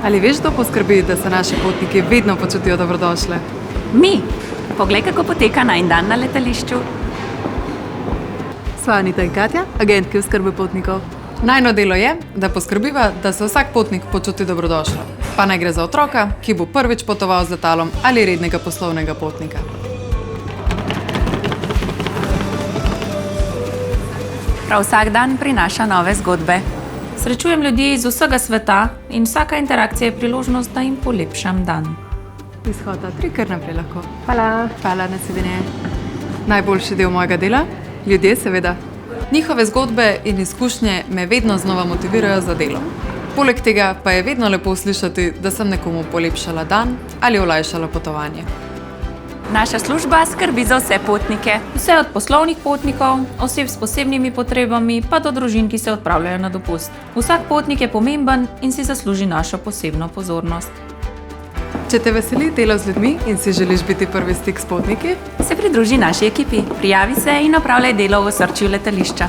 Ali veš, kdo poskrbi, da se naši potniki vedno počutijo dobrodošle? Mi! Poglej, kako poteka najin dan na letališču. Sva Anita in Katja, agentki v skrbi potnikov. Najno delo je, da poskrbiva, da se vsak potnik počuti dobrodošlo. Pa naj gre za otroka, ki bo prvič potoval z letalom, ali rednega poslovnega potnika. Prav vsak dan prinaša nove zgodbe. Srečujem ljudi iz vsega sveta in vsaka interakcija je priložnost, da jim polepšam dan. Izhoda 3, kar naprej lahko. Hvala. Hvala, nasvidenje. Najboljši del mojega dela? Ljudje, seveda. Njihove zgodbe in izkušnje me vedno znova motivirajo za delo. Poleg tega pa je vedno lepo slišati, da sem nekomu polepšala dan ali olajšala potovanje. Naša služba skrbi za vse potnike. Vse od poslovnih potnikov, oseb s posebnimi potrebami, pa do družin, ki se odpravljajo na dopust. Vsak potnik je pomemben in si zasluži našo posebno pozornost. Če te veseli delo z ljudmi in si želiš biti prvi stik s potniki, Se pridruži naši ekipi, prijavi se in opravljaj delo v osrčju letališča.